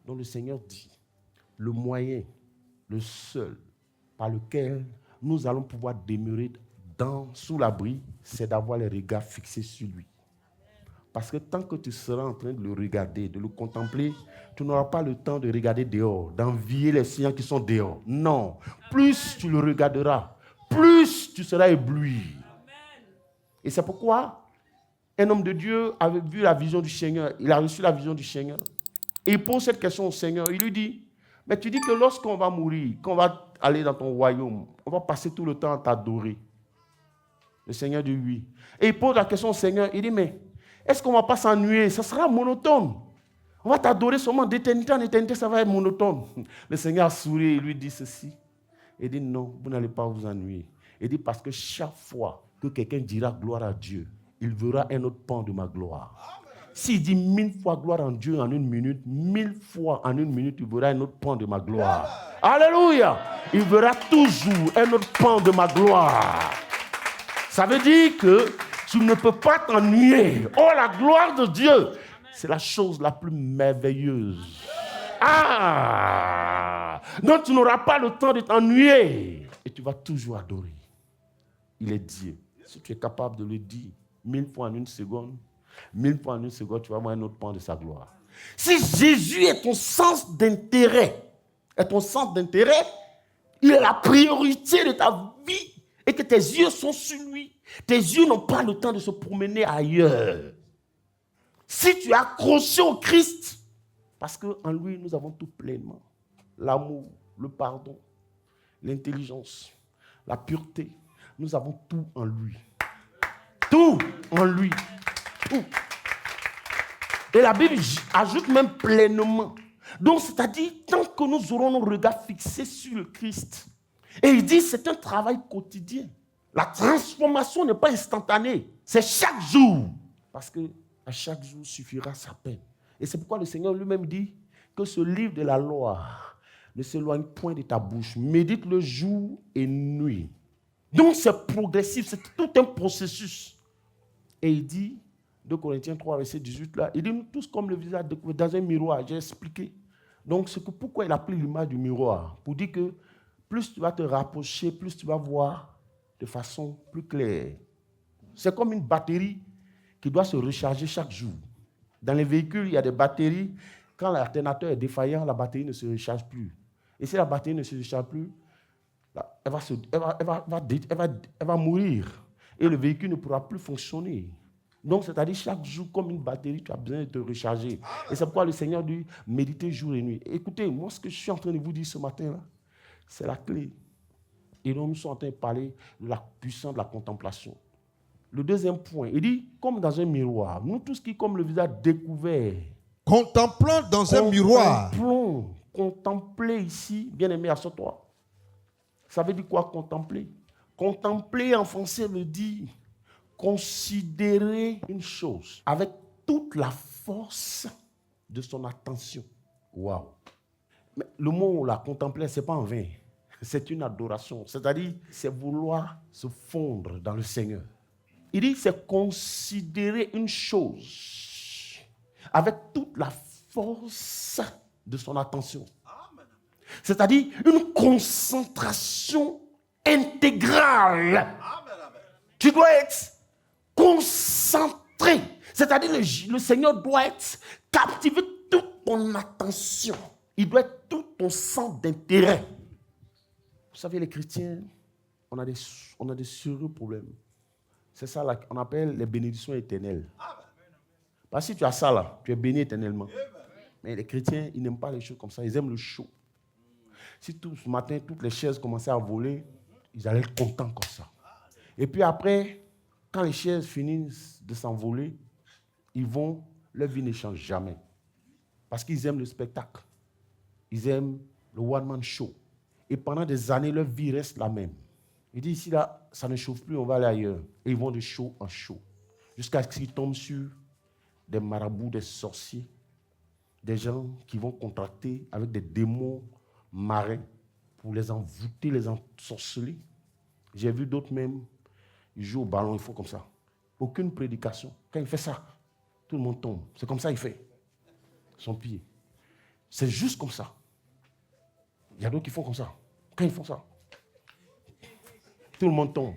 Donc le Seigneur dit, le moyen, le seul par lequel nous allons pouvoir demeurer sous l'abri, c'est d'avoir les regards fixés sur lui. Parce que tant que tu seras en train de le regarder, de le contempler, tu n'auras pas le temps de regarder dehors, d'envier les siens qui sont dehors. Non. Plus tu le regarderas, plus tu seras ébloui. Et c'est pourquoi un homme de Dieu avait vu la vision du Seigneur. Il a reçu la vision du Seigneur. Et il pose cette question au Seigneur. Il lui dit, mais tu dis que lorsqu'on va mourir, qu'on va aller dans ton royaume, on va passer tout le temps à t'adorer. Le Seigneur dit oui. Et il pose la question au Seigneur. Il dit, mais est-ce qu'on ne va pas s'ennuyer? Ça sera monotone. On va t'adorer seulement d'éternité en éternité, ça va être monotone. Le Seigneur sourit et lui dit ceci. Il dit, non, vous n'allez pas vous ennuyer. Il dit, parce que chaque fois que quelqu'un dira gloire à Dieu, il verra un autre pan de ma gloire. S'il dit 1000 fois gloire en Dieu en une minute, 1000 fois en une minute, il verra un autre pan de ma gloire. Alléluia! Il verra toujours un autre pan de ma gloire. Ça veut dire que tu ne peux pas t'ennuyer. Oh, la gloire de Dieu, c'est la chose la plus merveilleuse. Ah! Donc tu n'auras pas le temps de t'ennuyer. Et tu vas toujours adorer. Il est Dieu. Si tu es capable de le dire 1000 fois en une seconde, 1000 fois en une seconde, tu vas voir un autre pan de sa gloire. Si Jésus est ton sens d'intérêt, il est la priorité de ta vie et que tes yeux sont sur lui, tes yeux n'ont pas le temps de se promener ailleurs. Si tu es accroché au Christ, parce qu'en lui, nous avons tout pleinement. L'amour, le pardon, l'intelligence, la pureté. Nous avons tout en lui. Tout en lui. Tout. Et la Bible ajoute même pleinement. Donc, c'est-à-dire, tant que nous aurons nos regards fixés sur le Christ. Et il dit, c'est un travail quotidien. La transformation n'est pas instantanée. C'est chaque jour. Parce que à chaque jour suffira sa peine. Et c'est pourquoi le Seigneur lui-même dit que ce livre de la loi ne s'éloigne point de ta bouche. Médite le jour et nuit. Donc c'est progressif, c'est tout un processus. Et il dit, 2 Corinthiens 3, verset 18, là, il dit, nous tous comme le visage découvert dans un miroir, j'ai expliqué. Donc c'est pourquoi il a pris l'image du miroir, pour dire que plus tu vas te rapprocher, plus tu vas voir de façon plus claire. C'est comme une batterie qui doit se recharger chaque jour. Dans les véhicules, il y a des batteries. Quand l'alternateur est défaillant, la batterie ne se recharge plus. Et si la batterie ne se recharge plus, elle va mourir. Et le véhicule ne pourra plus fonctionner. Donc, c'est-à-dire, chaque jour, comme une batterie, tu as besoin de te recharger. Et c'est pourquoi le Seigneur dit, méditez jour et nuit. Écoutez, moi, ce que je suis en train de vous dire ce matin-là, c'est la clé. Et donc, nous sommes en train de parler de la puissance de la contemplation. Le deuxième point, il dit, comme dans un miroir, nous tous qui, comme le visage découvert, contemplons dans un miroir. Contempler ici, bien-aimé, assure-toi. Ça veut dire quoi, contempler? Contempler en français veut dire considérer une chose avec toute la force de son attention. Waouh! Mais le mot, la contempler, ce n'est pas en vain. C'est une adoration. C'est-à-dire, c'est vouloir se fondre dans le Seigneur. Il dit, c'est considérer une chose avec toute la force de son attention. C'est-à-dire une concentration intégrale. Tu dois être concentré. C'est-à-dire le Seigneur doit être captivé toute ton attention. Il doit être tout ton centre d'intérêt. Vous savez, les chrétiens, on a des sérieux problèmes. C'est ça qu'on appelle les bénédictions éternelles. Parce que si tu as ça là, tu es béni éternellement. Mais les chrétiens, ils n'aiment pas les choses comme ça. Ils aiment le chaud. Si tout ce matin, toutes les chaises commençaient à voler, ils allaient être contents comme ça. Et puis après, quand les chaises finissent de s'envoler, leur vie ne change jamais. Parce qu'ils aiment le spectacle. Ils aiment le one-man show. Et pendant des années, leur vie reste la même. Ils disent, ici, là, ça ne chauffe plus, on va aller ailleurs. Et ils vont de show en show. Jusqu'à ce qu'ils tombent sur des marabouts, des sorciers, des gens qui vont contracter avec des démons marins pour les envoûter, les ensorceler. J'ai vu d'autres même, ils jouent au ballon, ils font comme ça. Aucune prédication. Quand il fait ça, tout le monde tombe. C'est comme ça qu'il fait. Son pied. C'est juste comme ça. Il y a d'autres qui font comme ça. Quand ils font ça, tout le monde tombe.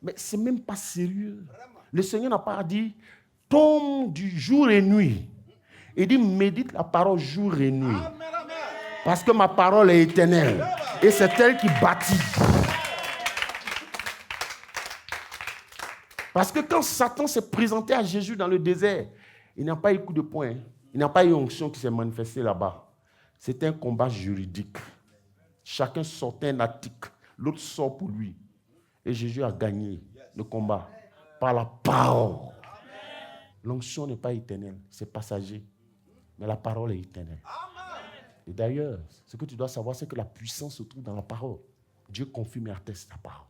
Mais ce n'est même pas sérieux. Le Seigneur n'a pas dit, tombe du jour et nuit. Il dit, médite la parole jour et nuit. Parce que ma parole est éternelle. Et c'est elle qui bâtit. Parce que quand Satan s'est présenté à Jésus dans le désert, il n'a pas eu coup de poing. Il n'a pas eu onction qui s'est manifestée là-bas. C'était un combat juridique. Chacun sortait un attique. L'autre sort pour lui. Et Jésus a gagné le combat par la parole. L'onction n'est pas éternelle, c'est passager. Mais la parole est éternelle. Et d'ailleurs, ce que tu dois savoir, c'est que la puissance se trouve dans la parole. Dieu confirme et atteste la parole.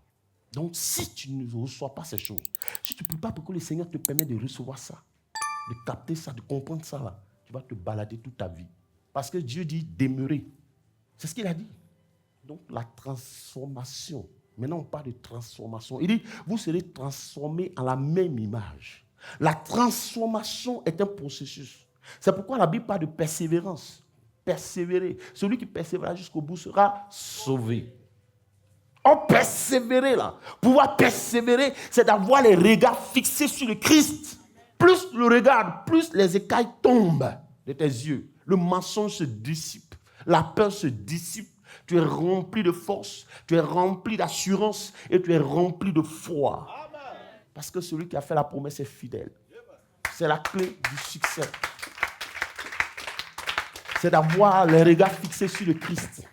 Donc, si tu ne reçois pas ces choses, si tu ne pries pas pour que le Seigneur te permette de recevoir ça, de capter ça, de comprendre ça, là, tu vas te balader toute ta vie. Parce que Dieu dit demeurer. C'est ce qu'il a dit. Donc, la transformation. Maintenant, on parle de transformation. Il dit, vous serez transformés en la même image. La transformation est un processus. C'est pourquoi la Bible parle de persévérance. Persévérer. Celui qui persévérera jusqu'au bout sera sauvé. On persévérer là. Pouvoir persévérer, c'est d'avoir les regards fixés sur le Christ. Plus le regard, plus les écailles tombent de tes yeux. Le mensonge se dissipe. La peur se dissipe. Tu es rempli de force, tu es rempli d'assurance et tu es rempli de foi. Parce que celui qui a fait la promesse est fidèle. C'est la clé du succès. C'est d'avoir les regards fixés sur le Christ.